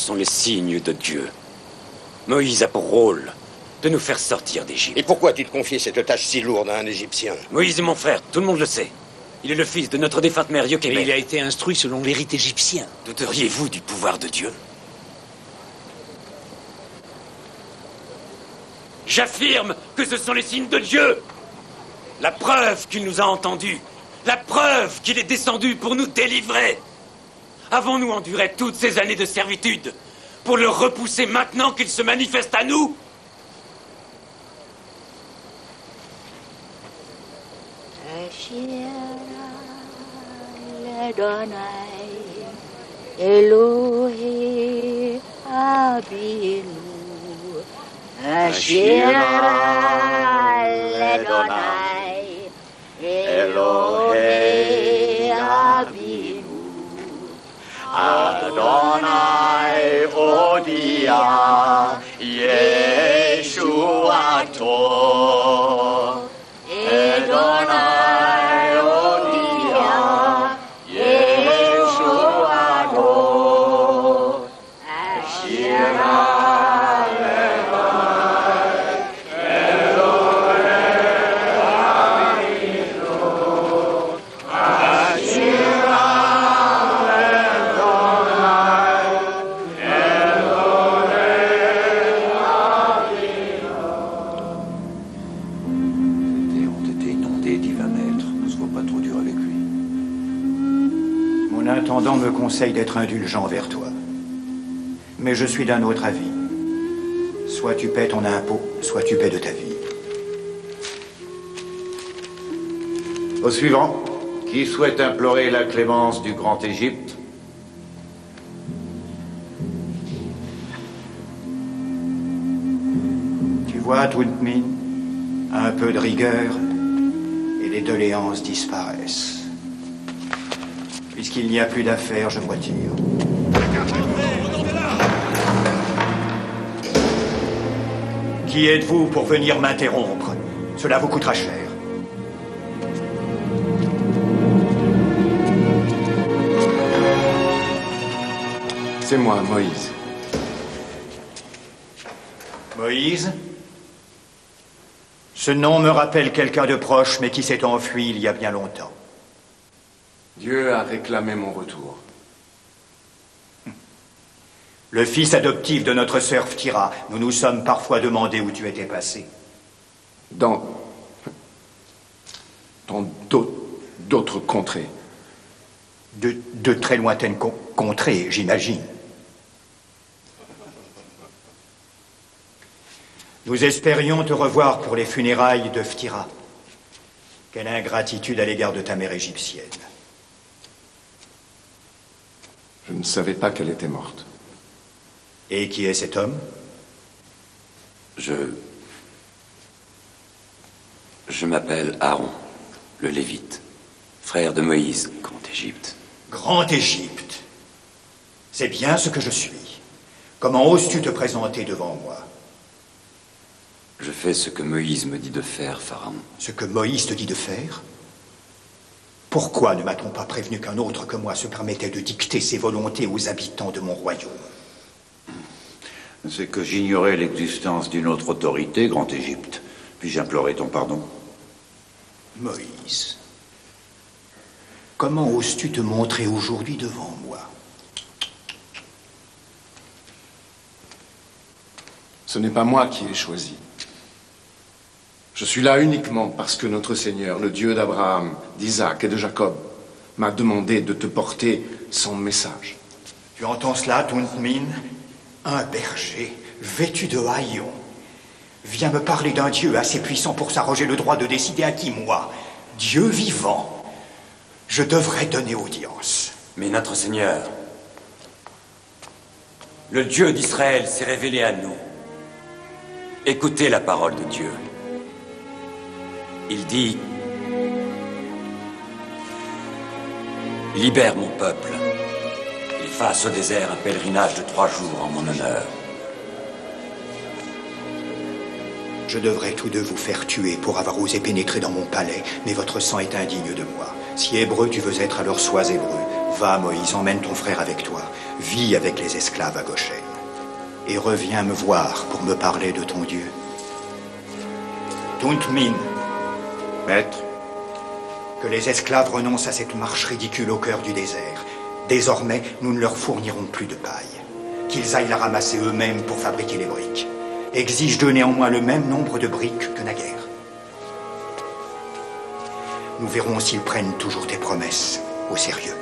sont les signes de Dieu. Moïse a pour rôle de nous faire sortir d'Égypte. Et pourquoi tu te confies cette tâche si lourde à un Égyptien? Moïse est mon frère, tout le monde le sait. Il est le fils de notre défunte mère Yochébed. Et il a été instruit selon les rites égyptiens. Douteriez-vous du pouvoir de Dieu? J'affirme que ce sont les signes de Dieu. La preuve qu'il nous a entendus. La preuve qu'il est descendu pour nous délivrer. Avons-nous enduré toutes ces années de servitude pour le repousser maintenant qu'il se manifeste à nous? Asher Adonai, Elohei Avinu, Adonai Odia, Yeshuato, Adonai Odia, Yeshuato, Asher L'intendant me conseille d'être indulgent vers toi. Mais je suis d'un autre avis. Soit tu paies ton impôt, soit tu paies de ta vie. Au suivant, qui souhaite implorer la clémence du Grand Égypte? Tu vois, Toutmin, un peu de rigueur et les doléances disparaissent. Puisqu'il n'y a plus d'affaires, je me retire. Qui êtes-vous pour venir m'interrompre? Cela vous coûtera cher. C'est moi, Moïse. Moïse? Ce nom me rappelle quelqu'un de proche, mais qui s'est enfui il y a bien longtemps. Dieu a réclamé mon retour. Le fils adoptif de notre sœur Phthira. Nous nous sommes parfois demandé où tu étais passé. Dans d'autres contrées. De très lointaines contrées, j'imagine. Nous espérions te revoir pour les funérailles de Phthira. Quelle ingratitude à l'égard de ta mère égyptienne. Je ne savais pas qu'elle était morte. Et qui est cet homme? Je m'appelle Aaron, le Lévite, frère de Moïse, Grand Égypte. Grand Égypte. C'est bien ce que je suis. Comment oses-tu te présenter devant moi? Je fais ce que Moïse me dit de faire, Pharaon. Ce que Moïse te dit de faire? Pourquoi ne m'a-t-on pas prévenu qu'un autre que moi se permettait de dicter ses volontés aux habitants de mon royaume? C'est que j'ignorais l'existence d'une autre autorité, Grand Égypte. Puis-je implorer ton pardon? Moïse, comment oses-tu te montrer aujourd'hui devant moi? Ce n'est pas moi qui ai choisi. Je suis là uniquement parce que notre Seigneur, le Dieu d'Abraham, d'Isaac et de Jacob, m'a demandé de te porter son message. Tu entends cela, Toutmin? Un berger, vêtu de haillons, vient me parler d'un Dieu assez puissant pour s'arroger le droit de décider à qui, moi, Dieu vivant, je devrais donner audience. Mais notre Seigneur, le Dieu d'Israël s'est révélé à nous. Écoutez la parole de Dieu. Il dit: libère mon peuple. Il fasse au désert un pèlerinage de 3 jours en mon honneur. Je devrais tous deux vous faire tuer pour avoir osé pénétrer dans mon palais, mais votre sang est indigne de moi. Si hébreu tu veux être, alors sois hébreu. Va, Moïse, emmène ton frère avec toi. Vis avec les esclaves à Goshen. Et reviens me voir pour me parler de ton Dieu. Tuntmin, Maître, que les esclaves renoncent à cette marche ridicule au cœur du désert. Désormais, nous ne leur fournirons plus de paille. Qu'ils aillent la ramasser eux-mêmes pour fabriquer les briques. Exige d'eux néanmoins le même nombre de briques que naguère. Nous verrons s'ils prennent toujours tes promesses au sérieux.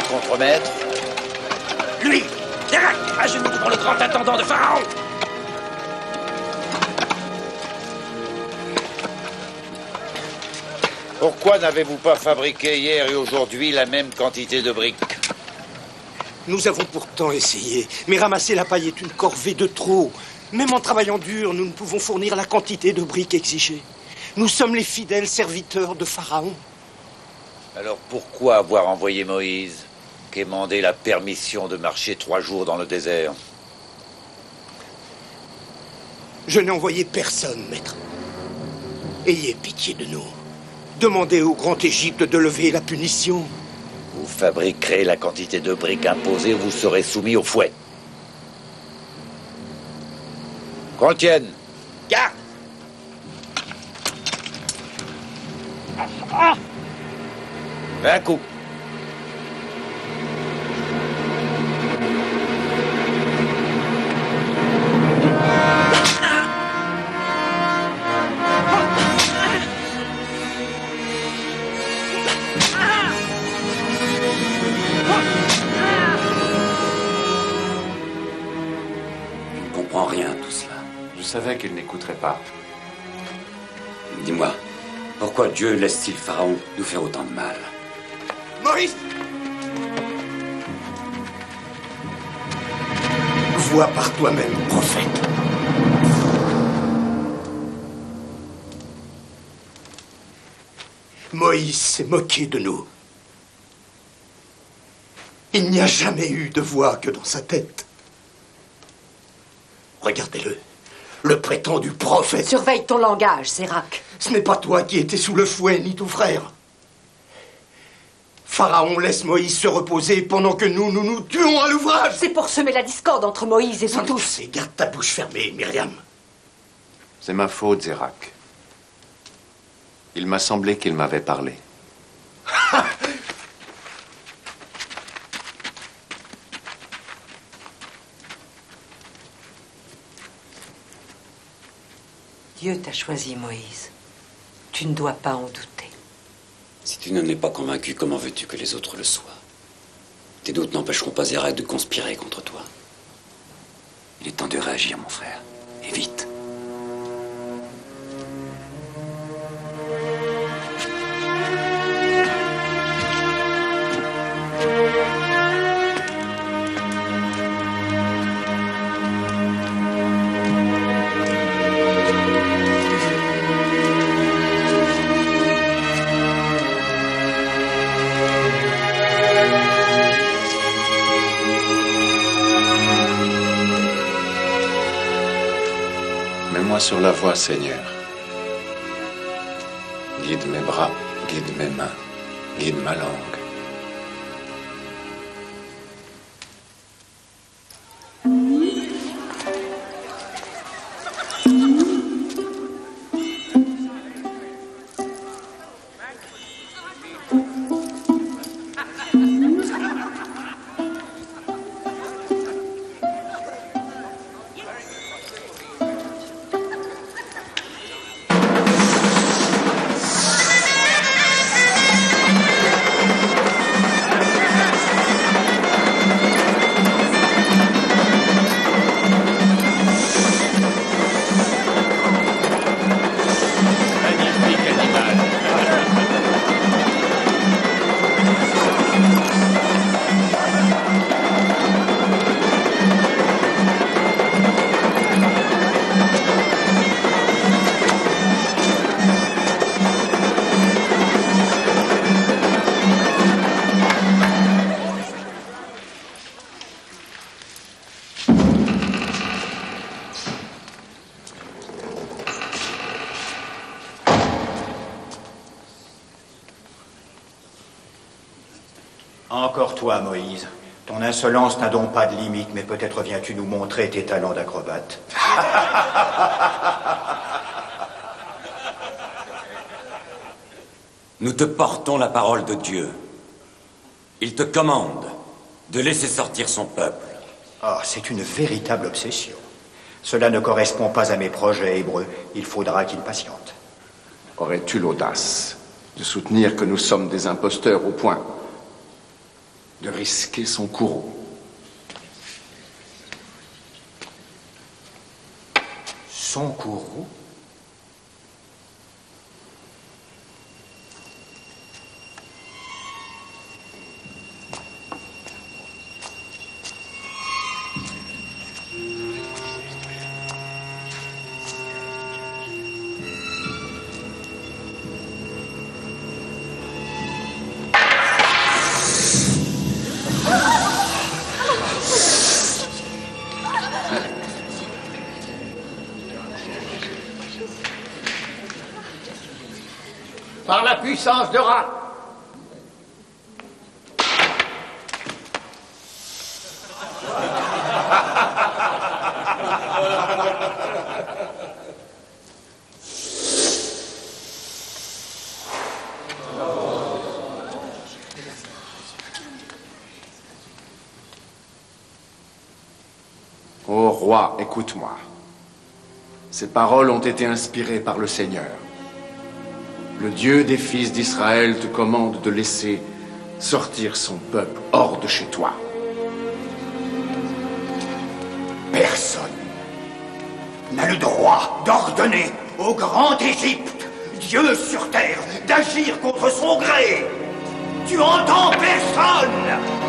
Contremaître. Lui, Zerak, à genoux devant le grand intendant de Pharaon. Pourquoi n'avez-vous pas fabriqué hier et aujourd'hui la même quantité de briques? Nous avons pourtant essayé, mais ramasser la paille est une corvée de trop. Même en travaillant dur, nous ne pouvons fournir la quantité de briques exigée. Nous sommes les fidèles serviteurs de Pharaon. Alors pourquoi avoir envoyé Moïse, quémander la permission de marcher 3 jours dans le désert? Je n'ai envoyé personne, maître. Ayez pitié de nous. Demandez au grand Égypte de lever la punition. Vous fabriquerez la quantité de briques imposée ou vous serez soumis au fouet. Qu'on tienne. Garde! 20 coups. Je ne comprends rien à tout cela. Je savais qu'il n'écouterait pas. Dis-moi, pourquoi Dieu laisse-t-il Pharaon nous faire autant de mal? Moïse! Vois par toi-même, prophète. Moïse s'est moqué de nous. Il n'y a jamais eu de voix que dans sa tête. Regardez-le, le prétendu prophète. Surveille ton langage, Zerak. Ce n'est pas toi qui étais sous le fouet, ni ton frère. Pharaon laisse Moïse se reposer pendant que nous tuons à l'ouvrage. C'est pour semer la discorde entre Moïse et vous tous. Garde ta bouche fermée, Myriam. C'est ma faute, Zerak. Il m'a semblé qu'il m'avait parlé. Dieu t'a choisi, Moïse. Tu ne dois pas en douter. Si tu n'en es pas convaincu, comment veux-tu que les autres le soient? Tes doutes n'empêcheront pas Zerak de conspirer contre toi. Il est temps de réagir, mon frère. Et vite. Mets-moi sur la voie, Seigneur. Guide mes bras, guide mes mains, guide ma langue. Encore toi, Moïse. Ton insolence n'a donc pas de limite, mais peut-être viens-tu nous montrer tes talents d'acrobate. Nous te portons la parole de Dieu. Il te commande de laisser sortir son peuple. Ah, c'est une véritable obsession. Cela ne correspond pas à mes projets hébreux. Il faudra qu'il patiente. Aurais-tu l'audace de soutenir que nous sommes des imposteurs au point de risquer son courroux? Son courroux? Par la puissance de Ra. Ô roi, écoute-moi. Ces paroles ont été inspirées par le Seigneur. Le Dieu des fils d'Israël te commande de laisser sortir son peuple hors de chez toi. Personne n'a le droit d'ordonner au grand Égypte, Dieu sur terre, d'agir contre son gré. Tu entends, personne?